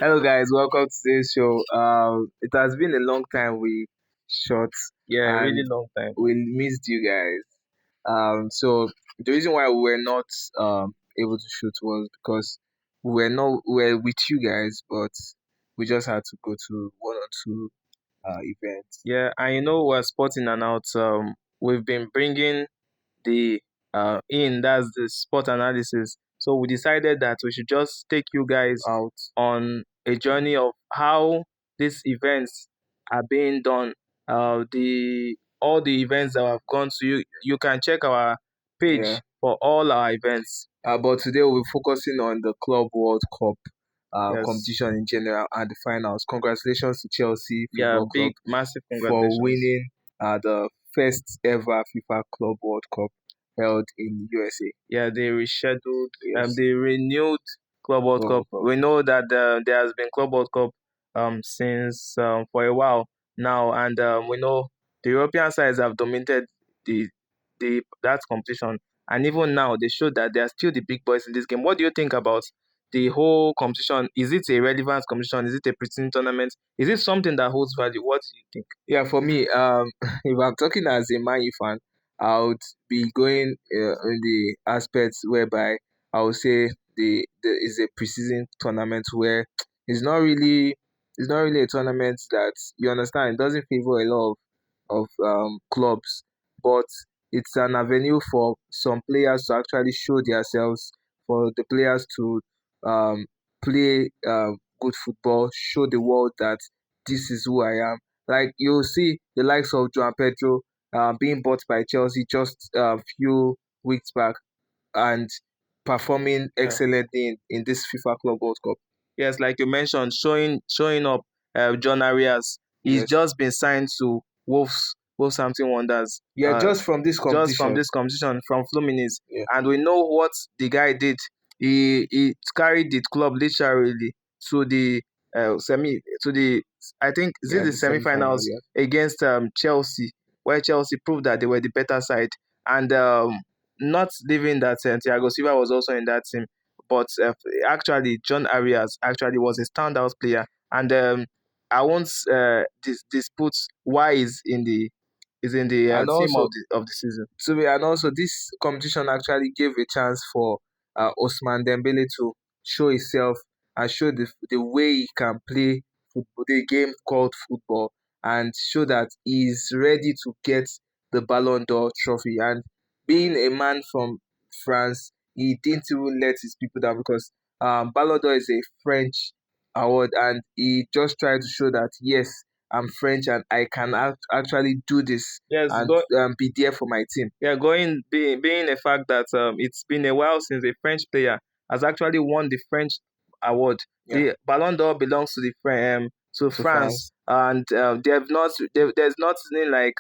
Hello, guys. Welcome to today's show. It has been a long time we shot, Yeah, really and long time. we missed you guys. So the reason why we were not able to shoot was because we were with you guys, but we just had to go to one or two events. Yeah, and we're sporting and out. We've been bringing the in that's the sport analysis. So we decided that we should just take you guys Out. on a journey of how these events are being done. The all the events that have gone to you can check our Yeah. page for all our events. But today we'll be focusing on the Club World Cup Yes. competition in general and the finals. Congratulations to Chelsea Yeah, Football Club big massive for congratulations. winning the first ever FIFA Club World Cup held in USA. Yeah, they rescheduled. Yes, They renewed Club World Club Cup. World Cup. We know that there has been Club World Cup since for a while now, and we know the European sides have dominated the that competition, and even now they show that they are still the big boys in this game. What do you think about the whole competition? Is it a relevant competition? Is it a pretend tournament? Is it something that holds value? What do you think? Yeah, for me, if I'm talking as a Man U fan, I would be going in the aspects whereby I would say the is a preseason tournament where it's not really it's not really a tournament that you understand. It doesn't favor a lot of clubs, but it's an avenue for some players to actually show themselves, for the players to um, play good football, show the world that this is who I am. Like you'll see the likes of João Pedro being bought by Chelsea just a few weeks back and performing Yeah. excellently in this FIFA Club World Cup. Yes, like you mentioned, showing up. John Arias, he's Yes. just been signed to Wolverhampton Wanderers. Yeah, just from this Just from competition. this competition from Fluminense, Yeah. and we know what the guy did. He carried the club literally to the semi to the I think is it Yeah, the the semi-final. semi-finals Yeah. against Chelsea, where Chelsea proved that they were the better side, and not leaving that Thiago Silva was also in that team, but actually John Arias actually was a standout player, and I won't dispute why is in the And team also, of the season. and also this competition actually gave a chance for Osman Dembele to show himself and show the way he can play football, the game called football, and show that he's ready to get the Ballon d'Or trophy. And being a man from France, he didn't even let his people down because Ballon d'Or is a French award, and he just tried to show that yes, I'm French and I can actually do this Yes, and be there for my team. yeah, being a fact that it's been a while since a French player has actually won the French award. Yeah, The Ballon d'Or belongs to to to France, France. and there's not something like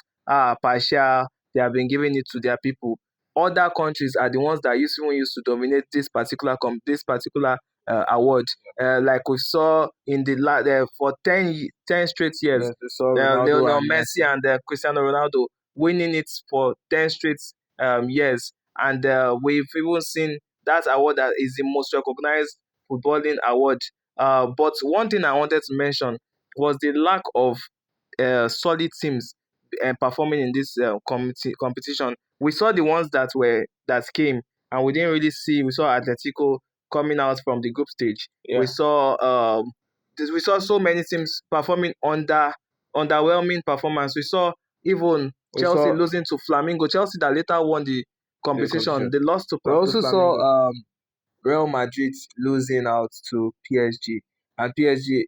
partial. They have been giving it to their people. Other countries are the ones that used to dominate this particular award. Like we saw in the for 10 straight years, Yes, we saw Ronaldo Lionel and Messi Messi. and Cristiano Ronaldo winning it for 10 straight years. And we've even seen that award that is the most recognized footballing award. But one thing I wanted to mention was the lack of solid teams performing in this competition. We saw the ones that came, and we didn't really see. We saw Atletico coming out from the group stage. Yeah, We saw so many teams performing underwhelming performance. We saw even we Chelsea saw losing to Flamengo. Chelsea that later won the the competition. competition. They lost We to also Flamengo. saw Real Madrid losing out to PSG, and PSG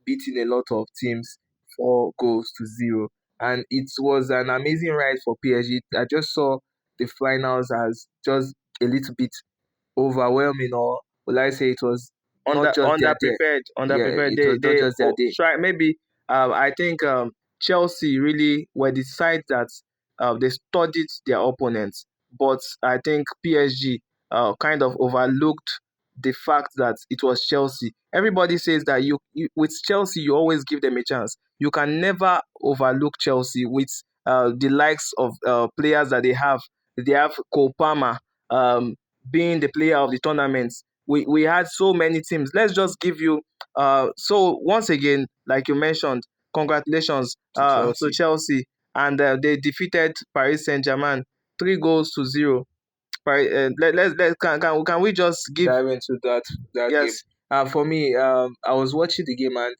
beating a lot of teams 4 goals to 0. And it was an amazing ride for PSG. I just saw the finals as just a little bit overwhelming, or will I say it was not just their day. Yeah, Underprepared. it was not just their day. Try maybe. I think Chelsea really were the side that they studied their opponents, but I think PSG kind of overlooked the fact that it was Chelsea. Everybody says that with Chelsea you always give them a chance. You can never overlook Chelsea with the likes of players that they have. They have Cole Palmer. Being the player of the tournament. We had so many teams. Let's just give you So once again, like you mentioned, congratulations to to Chelsea. Chelsea, and they defeated Paris Saint-Germain 3 goals to 0. Can we just give, Dive into that game. yes, For me, I was watching the game and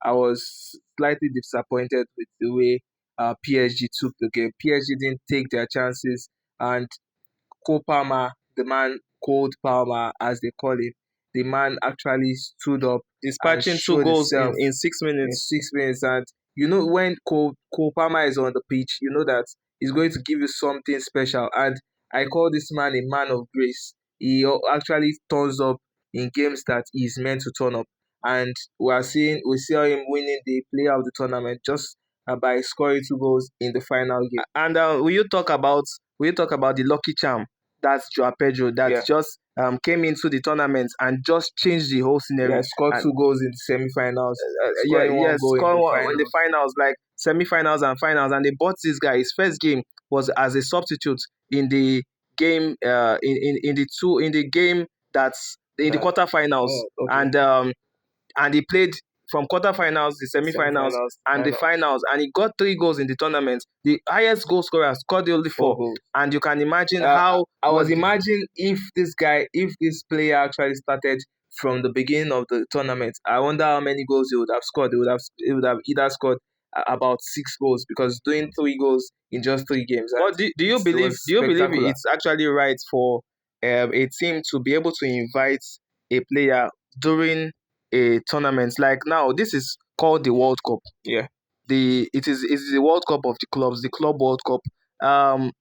I was slightly disappointed with the way PSG took the game. PSG didn't take their chances, and Cole Palmer, the man called Palmer as they call him, the man actually stood up and dispatching two showed goals in himself in 6 minutes? 6 minutes. And when Cole Palmer is on the pitch, you know that he's going to give you something special. And I call this man a man of grace. He actually turns up in games that he's meant to turn up. And we see him winning the player of the tournament just by scoring 2 goals in the final game. And will you talk about the lucky charm, that's Joao Pedro, that Yeah. just came into the tournament and just changed the whole Yeah, scenery. scored And 2 goals in the semi-finals, yeah, scoring one yes, goal in score the one in the finals. finals, like semi-finals and finals, and they bought this guy. His first game was as a substitute in the game, in the game that's in the That quarterfinals, okay. and he played from quarterfinals, the semi-finals, Semi-finals, and the finals, finals, and he got 3 goals in the tournament. The highest goal scorer scored only 4, 4 goals. and you can imagine Uh, how I was what imagining if this player actually started from the beginning of the tournament. I wonder how many goals he would have scored. He would have either scored about 6 goals because doing 3 goals in just 3 games, and But it was do you believe spectacular. it's actually right for a team to be able to invite a player during a tournament? Like now, this is called the World Cup. Yeah, It is the World Cup of the clubs, the Club World Cup. Um,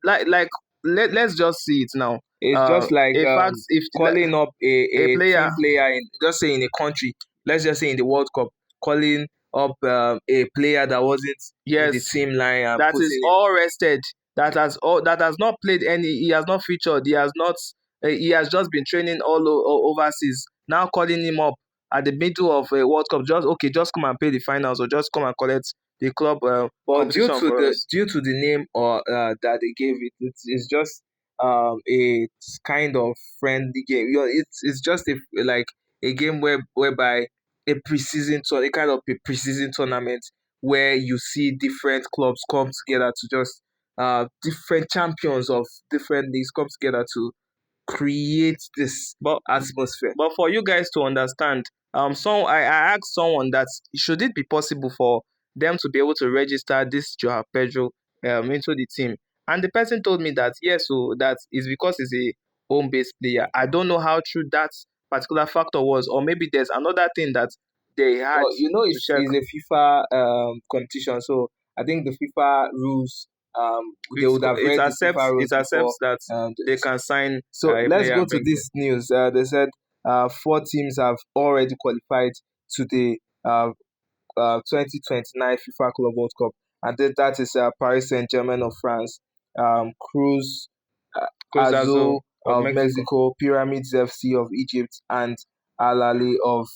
like let's just see it now. it's just like In fact, if calling up a a player, team player in, just say in a country, let's just say in the World Cup, calling up a player that wasn't in the yes, team line and that is putting him. all rested, that has not played any, he has not featured, he has just been training overseas, now calling him up at the middle of a World Cup, just come and play the finals, or just come and collect the club But competition for us. due to the name or that they gave it, it's just a kind of friendly game. It's just like a game whereby a kind of a preseason tournament where you see different clubs come together to just different champions of different leagues come together to create this But atmosphere. for you guys to understand, I asked someone that should it be possible for them to be able to register this Joao Pedro into the team, and the person told me that yes, so that is because he's a home-based player. I don't know how true that particular factor was, or maybe there's another thing that they had Well, to check. it's a FIFA competition, so I think the FIFA rules they would have read the FIFA It rules before accepts that they this. can sign So a let's player go and to bring him. this news. They said 4 teams have already qualified to the 2029 FIFA Club World Cup, and that is Paris Saint-Germain of France, Cruz Cruz Azul Azul of of Mexico. Mexico, Pyramids FC of Egypt, and Al Ahly of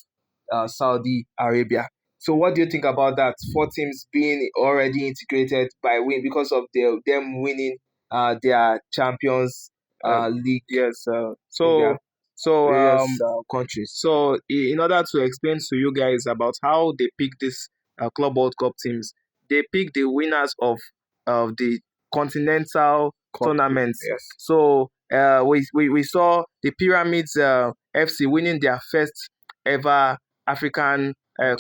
Saudi Arabia. So, what do you think about that? 4 teams being already integrated by win because of them winning their Champions Uh, League yes. in their So various countries. So, in order to explain to you guys about how they pick this Club World Cup teams, they pick the winners of the continental Cup, tournaments. yes, So, we saw the Pyramids FC winning their first ever African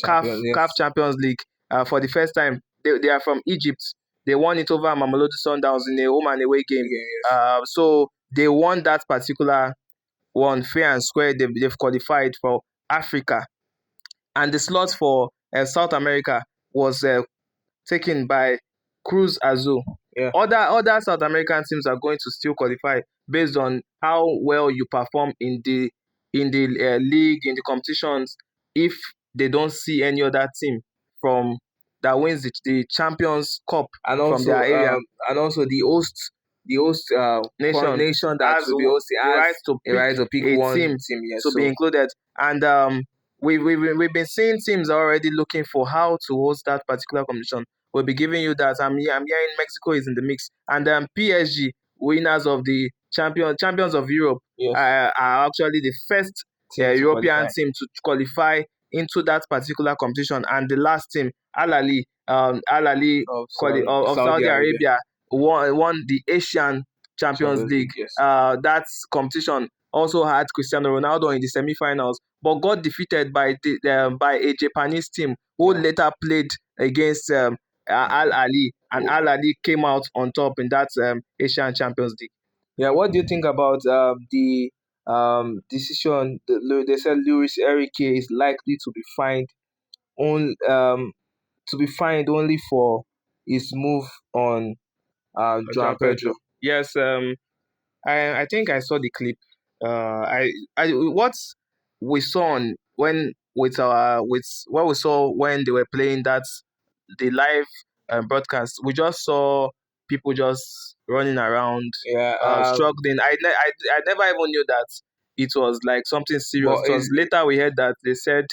champions, CAF yes, Champions League for the first time. They are from Egypt. They won it over Mamelodi Sundowns in a home and away game. again, yes. So they won that particular one fair and square. They've qualified for Africa, and the slot for South America was taken by Cruz Azul. Yeah. Other South American teams are going to still qualify based on how well you perform in the league, in the competitions. If they don't see any other team from that wins the Champions Cup and from also their area, the host nation nation that has will be hosting the has right to a pick right to pick a one team team. Yes, to be so included. And we've been seeing teams already looking for how to host that particular competition. We'll be giving you that. I'm hearing Mexico is in the mix, and PSG, winners of the champions of Europe, yes, are actually the first team to European qualify. team to qualify into that particular competition. And the last team, Al Ali of Saudi, of Saudi Saudi Arabia Arabia, won the Asian Champions Champions League. League. Yes. That competition also had Cristiano Ronaldo in the semi-finals, but got defeated by a Japanese team who Yeah. later played against Al Ali, and Al Ali came out on top in that Asian Champions League. Yeah. What do you think about the decision? They said Luis Enrique is likely to be fined only for his move on João João Pedro. Pedro. Yes, I think I saw the clip. What we saw on when with what we saw when they were playing that the live broadcast, we just saw people just running around, Yeah. struggling. I never even knew that it was like something serious. But It was is later we heard that they said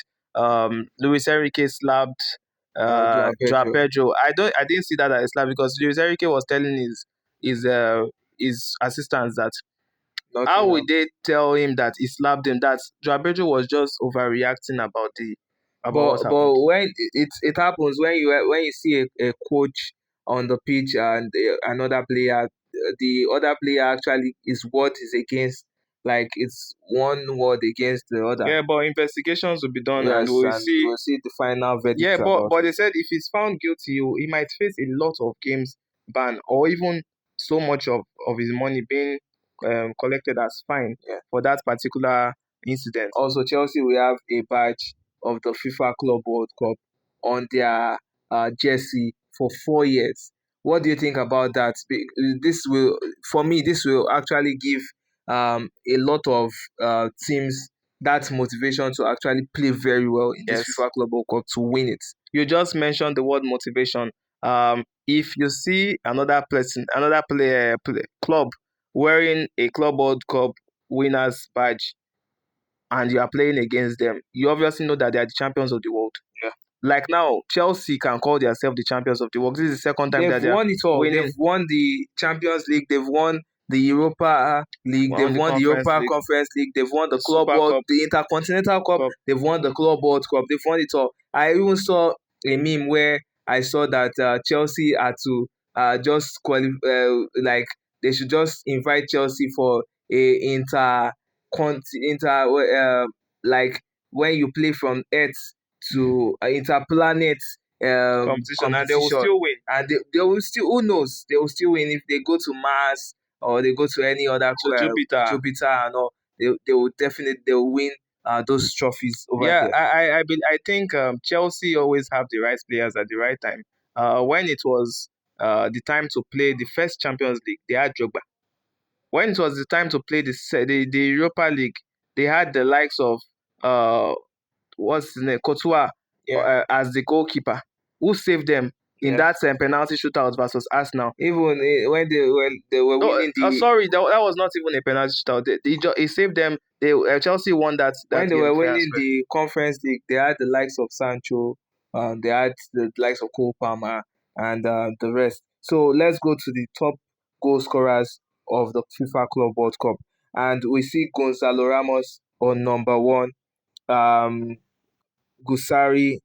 Luis Enrique slapped João Joao Pedro Pedro. I didn't see that as a slap because Luis Enrique was telling his uh, his assistants that how nothing would else. they tell him that he slapped him? That Joao Pedro was just overreacting about what happened. But when it happens when you see a coach on the pitch and another player, the other player actually is what is against, like it's one word against the other. Yeah, but investigations will be done, and Yes, we'll and see. we'll see the final verdict Yeah, but about but it. they said if he's found guilty, he might face a lot of games ban, or even so much of his money being collected as fine Yeah. for that particular incident. Also, Chelsea will have a badge of the FIFA Club World Cup on their jersey for 4 years. What do you think about that? This will, for me, this will actually give a lot of teams that motivation to actually play very well in this Yes. FIFA Club World Cup to win it. You just mentioned the word motivation. If you see another person, club wearing a Club World Cup winners badge, and you are playing against them, you obviously know that they are the champions of the world. Yeah. Like now, Chelsea can call themselves the champions of the world. This is the second time They've that they are won it all. They've winning won the Champions League. They've won the Europa League. They've on the won the Conference Europa League, Conference League. They've won the the Club Super World, Cup. the Intercontinental Cup. Cup. They've won the Club World Cup. They've won it all. I even saw a meme where I saw that Chelsea had to just like they should just invite Chelsea for a like when you play from Earth to interplanet Competition, and they will competition, still win. and they will still, who knows, they will still win if they go to Mars or they go to any other To Jupiter. Jupiter and all. They will definitely they will win those trophies over Yeah, there. I think Chelsea always have the right players at the right time. When it was the time to play the first Champions League, they had Drogba. When it was the time to play the Europa League, they had the likes of uh what's his name, Courtois, Yeah, as the goalkeeper, who saved them in yeah. that penalty shootout versus Arsenal. Even when they were No, winning the sorry, that was not even a penalty shootout. He saved them. Chelsea won when that they game were fair and winning square. the Conference League, they had the likes of Sancho, they had the likes of Cole Palmer, and the rest. So let's go to the top goal scorers of the FIFA Club World Cup, and we see Gonzalo Ramos on number one, um, Gusari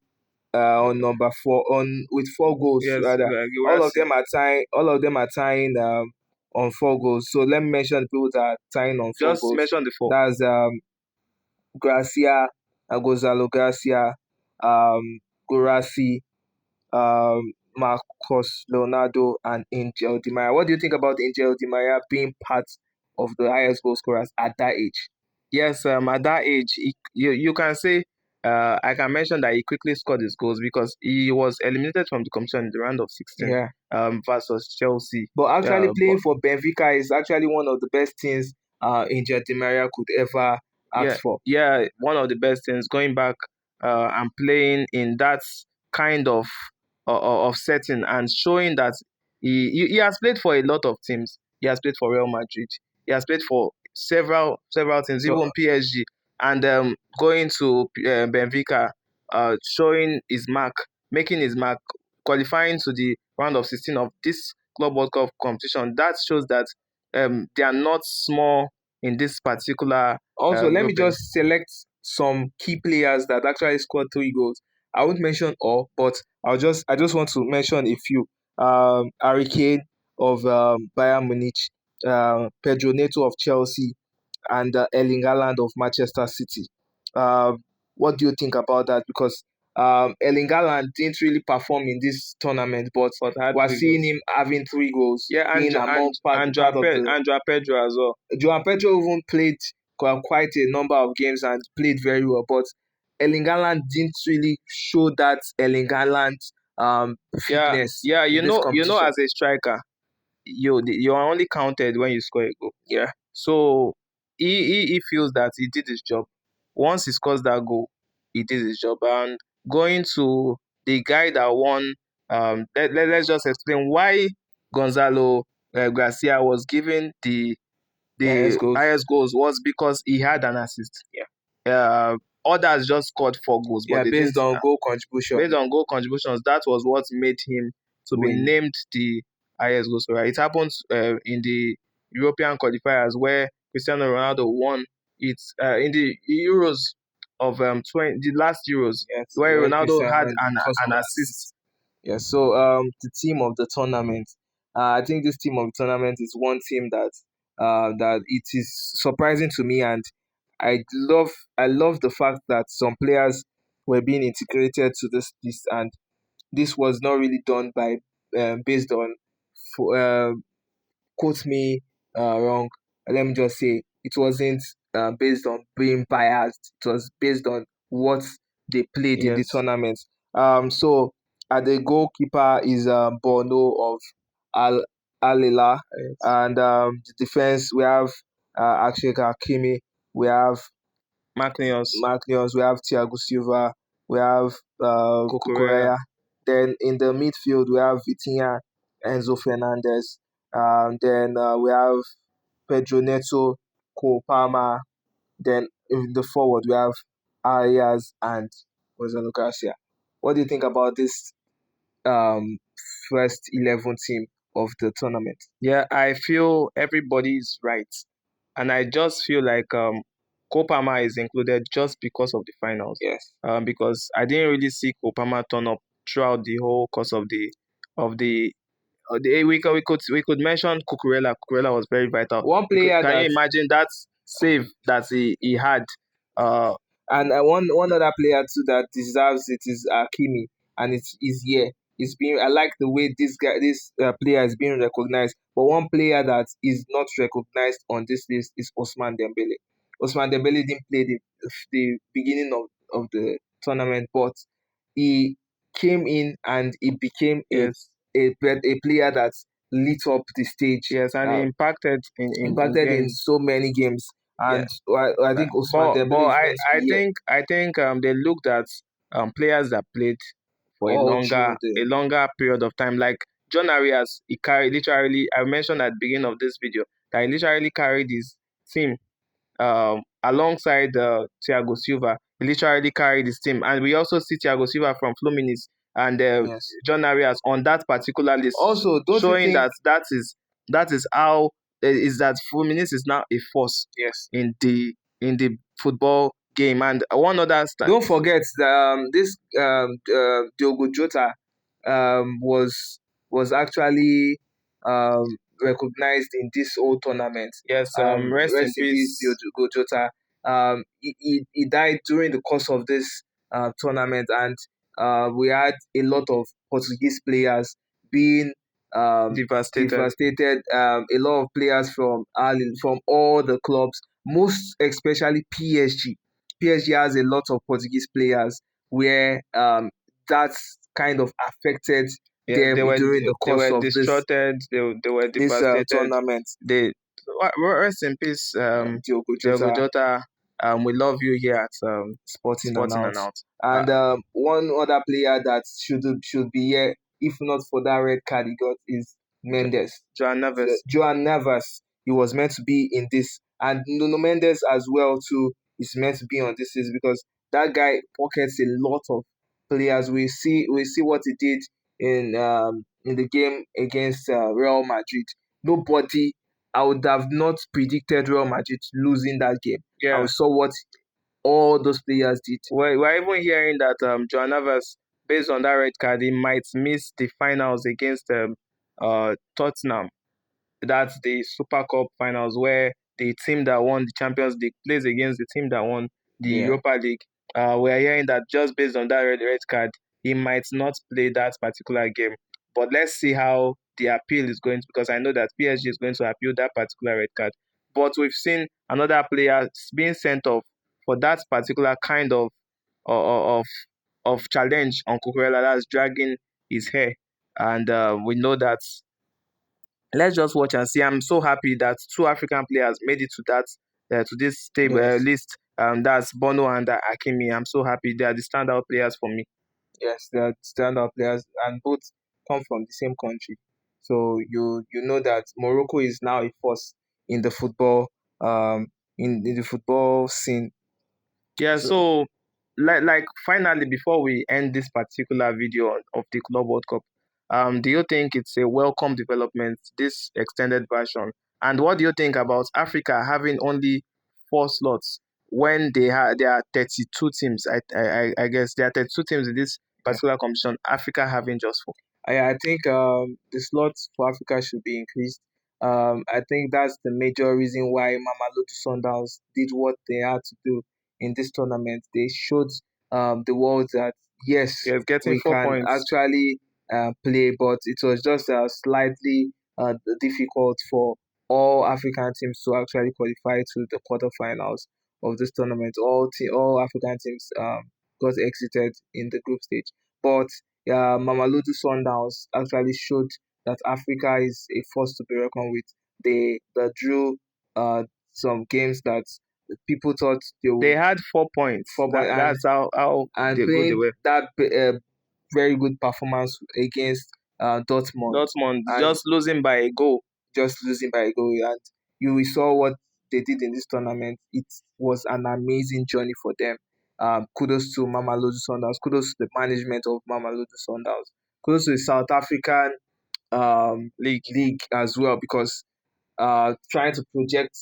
on number four, on with 4 goals Yes, rather. you All were of them are tying. All of them are tying on 4 goals. So let me mention the people that are tying on four just goals. mention the four. That's Gracia, Gonzalo Gracia, Gurasi, Marcos Leonardo, and Angel Di Maria. What do you think about Angel Di Maria being part of the highest goal scorers at that age? Yes, at that age, you can say I can mention that he quickly scored his goals because he was eliminated from the competition in the round of 16 Yeah. versus Chelsea. But actually But playing for Benfica is actually one of the best things Angel Di Maria could ever yeah, ask for. yeah, one of the best things going back and playing in that kind of setting and showing that he has played for a lot of teams. He has played for Real Madrid. He has played for several teams, So even PSG, and going to Benfica, showing his mark, making his mark, qualifying to the round of 16 of this Club World Cup competition. That shows that they are not small in this particular also let me grouping. just select some key players that actually scored 3 goals. I won't mention all, but I just want to mention a few. Harry Kane of Bayern Munich, Pedro Neto of Chelsea, and Erling Haaland of Manchester City. What do you think about that? Because Erling Haaland didn't really perform in this tournament, but had we're three seeing goals. him having 3 goals, Yeah, being among part of the. And Joao Pedro as well. João Pedro even played quite a number of games and played very well, but Erling Haaland didn't really show that Erling Haaland Yeah, fitness yeah. in this competition. As a striker, you are only counted when you score a goal. Yeah, So he feels that he did his job. Once he scores that goal, he did his job. And going to the guy that won, let's just explain why Gonzalo Garcia was given highest the goals. highest goals was because he had an assist. Yeah, Others just scored 4 goals, but yeah, they based didn't. on goal contribution Based on goal contributions, that was what made him to be win. named the highest goal scorer. It happened in the European qualifiers where Cristiano Ronaldo won it in the Euros of 20, the last Euros, Yes, where where Ronaldo Cristiano had an scored assist. assist. Yeah, so the team of the tournament. I think this team of the tournament is one team that that it is surprising to me, and I love the fact that some players were being integrated to this, and this was not really done by based on quote me wrong. Let me just say it wasn't based on being biased. It was based on what they played in the Yes, tournament. So at the goalkeeper is Bono of Al Alila, yes. and the defense we have Akshay Hakimi, we have Marquinhos, Marquinhos, we have Thiago Silva, we have Cucurella, Cucurella. Then in the midfield we have Vitinha, Enzo Fernandez. Then we have Pedro Neto, Cole Palmer. Then in the forward we have Arias and Gonzalo Garcia. What do you think about this um, first 11 team of the tournament? Yeah, I feel everybody is right. And I just feel like Kopama is included just because of the finals. Yes. Because I didn't really see Kopama turn up throughout the whole course of the we could mention Cucurella. Cucurella was very vital. One player Can you that imagine that save that he had? Uh, And one other player too that deserves it is Hakimi, and it is here. It's being I like the way this player is being recognized. But one player that is not recognized on this list is Osman Dembele. Osman Dembele didn't play the beginning of the tournament, but he came in and he became yes, a player that lit up the stage. yes, and he impacted in Impacted in games. so many games, Yeah. and I think Osman But Dembele is meant to be here I think they looked at players that played for all through a the. longer period of time. Like John Arias, he carried literally. I mentioned at the beginning of this video that he literally carried his team alongside Thiago Silva. He literally carried his team, and we also see Thiago Silva from Fluminense and Yes. John Arias on that particular list, Also, don't you showing think? that is how is that Fluminense is now a force Yes. in the football game. And one other Don't forget that this Diogo Jota was actually um, recognized in this whole tournament. yes, rest in Rest in peace, peace. Diogo Jota. He died during the course of this tournament, and we had a lot of Portuguese players being Devastated. devastated. A lot of players from all the clubs, most especially PSG. PSG has a lot of Portuguese players where that kind of affected Yeah, them during the they course were of distraughted. They were this devastated. tournament. They rest in peace, Diogo Diogo Jota, Jota. We love you here at Sporting and Sporting out. and Out. And one other player that should be here, if not for that red card he got, is Mendes. Joan Neves. Joan Navas, he was meant to be in this, and Nuno Mendes as well too is meant to be on this list because that guy pockets a lot of players. We see what he did in the game against Real Madrid. Nobody, I would have not predicted Real Madrid losing that game. I Yeah, saw what all those players did. We're even hearing that Joan Navas, based on that red card, he might miss the finals against Tottenham. That's the Super Cup finals where the team that won the Champions League plays against the team that won the Yeah. Europa League. We're hearing that just based on that red card, he might not play that particular game. But let's see how the appeal is going to, because I know that PSG is going to appeal that particular red card. But we've seen another player being sent off for that particular kind of of challenge on Cucurella, that's dragging his hair, and we know that. Let's just watch and see. I'm so happy that two African players made it to that to this table Yes. list. That's Bono and Hakimi. I'm so happy they are the standout players for me. Yes, they are standout players, and both come from the same country. So you know that Morocco is now a force in the football in the football scene. Yeah, So so like finally before we end this particular video of the Club World Cup, do you think it's a welcome development, this extended version? And what do you think about Africa having only four slots when there are 32 teams? I guess there are 32 teams in this particular competition. Africa having just four. I think the slots for Africa should be increased. I think that's the major reason why Mamelodi Sundowns did what they had to do in this tournament. They showed the world that yes, Yes, getting we 4 can points. actually play, but it was just slightly difficult for all African teams to actually qualify to the quarterfinals of this tournament. All African teams got exited in the group stage, but Mamelodi Sundowns actually showed that Africa is a force to be reckoned with. They drew some games that people thought they They would had 4 points. fall by, That's how and good they playing were. that very good performance against Dortmund, Dortmund and just losing by a goal. just losing by a goal. And you saw what they did in this tournament. It was an amazing journey for them. Kudos to Mamelodi Sundowns. Kudos to the management of Mamelodi Sundowns. Kudos to the South African league as well, because trying to project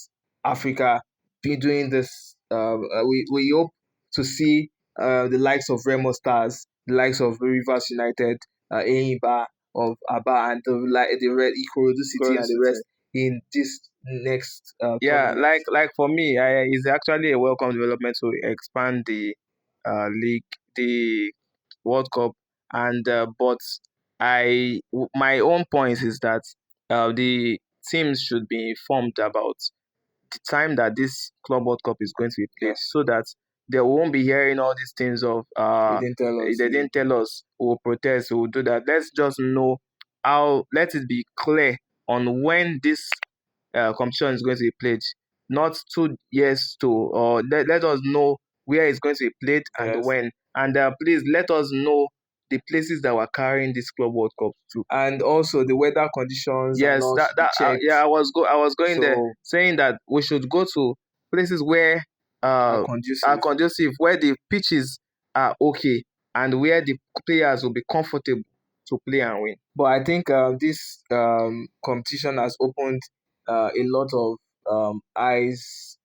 Africa, be doing this. We hope to see the likes of Remo Stars, the likes of Rivers United, Enyimba of Aba, and the Red Ikorodu City and the rest in this next Yeah, tournament. like for me, it's actually a welcome development to expand the league, the World Cup, and but my own point is that the teams should be informed about the time that this Club World Cup is going to be played, Yeah, so that they won't be hearing all these things of they didn't tell us. they didn't tell us, we will protest, we will do that. Let's just know how. Let it be clear on when this competition is going to be played, not 2 years to, or let us know where it's going to be played and Yes. when. And please let us know the places that were carrying this Club World Cup too. And also the weather conditions and Yes, all that should be that checked. yeah, I was going there So saying that we should go to places where are are conducive. conducive, where the pitches are okay, and where the players will be comfortable to play and win. But I think this competition has opened a lot of eyes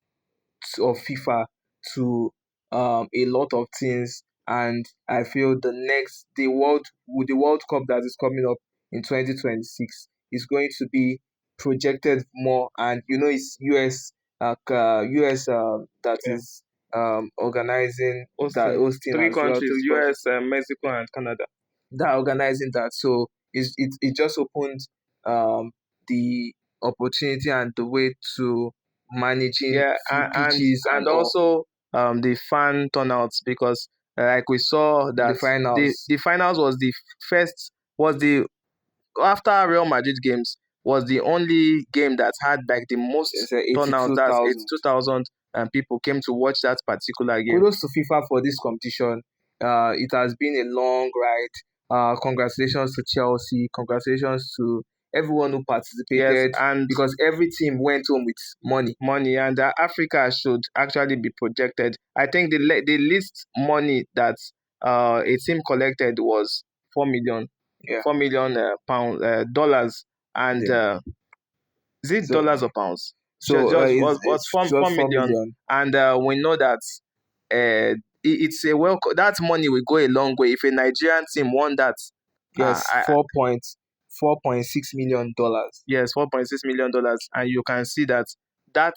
of FIFA to a lot of things, and I feel the World Cup that is coming up in 2026 is going to be projected more, and it's US that Yeah. is organizing that, Hosting hosting three as well, countries: three countries US, Mexico, and Canada. that organizing that. So it just opened the opportunity and the way to managing Yeah, pitches and and all. also the fan turnouts, because like we saw The that finals, the finals was the first was the after Real Madrid games was the only game that had like the most it's 82,000. turnouts. That's 82,000 people came to watch that particular game. Kudos to FIFA for this competition. It has been a long ride. Congratulations to Chelsea. Congratulations to everyone who Yes, participated, and because every team went home with money. money, and Africa should actually be projected. I think the least money that a team collected was 4 million, Yeah, 4 million pound dollars, and yeah. is it So dollars or pounds? so Just it's was four just 4 million, million. and we know that it's a that money will go a long way. If a Nigerian team won that, Yes, I 4.6 million dollars. yes, $4.6 million, and you can see that that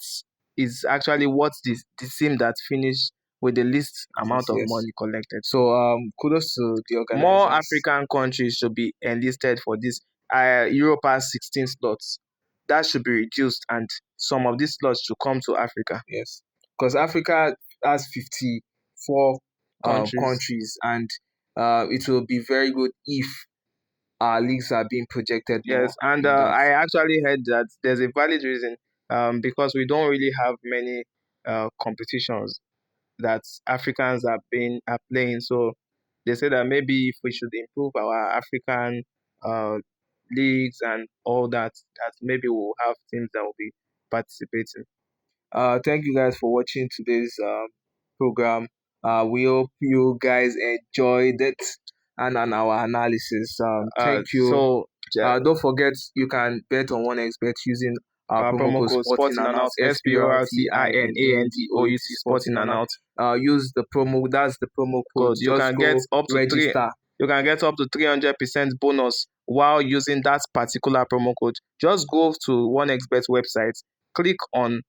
is actually what the team that finished with the least amount Yes, of yes. money collected. So kudos to the More organizers. African countries should be enlisted for this. Europe has 16 slots. That should be reduced, and some of these slots should come to Africa Yes, because Africa has 54 countries. countries, and it will be very good if our leagues are being projected more Yes, and in that. I actually heard that there's a valid reason, because we don't really have many competitions that Africans are playing. So they say that maybe if we should improve our African uh, leagues and all that, that maybe we'll have teams that will be participating. Thank you guys for watching today's program. We hope you guys enjoyed it and our analysis. Thank you. So Don't forget you can bet on one expert using our our promo promo code code Sporting Sporting and Out, Announce, SPORTINANDOUT Sporting Sporting and Out. Announce Use the promo. That's the promo code. code. Just go register. You can get up to 300% bonus while using that particular promo code. Just go to OneXBet website, click on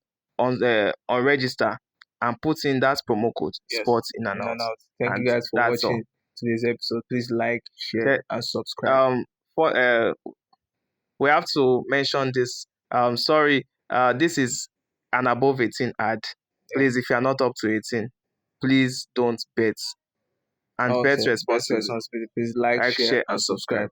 register, and put in that promo code Yes, Sports in and in and out, out. Thank you and guys for that's all. watching today's episode. Please like, share, Okay. and subscribe. For We have to mention this. Sorry, this is an above 18 ad. Yeah. Please, if you are not up to 18, please don't bet, and bet Okay. Best responsibly. responsibility. Please like, Like, share, share, and and subscribe. subscribe.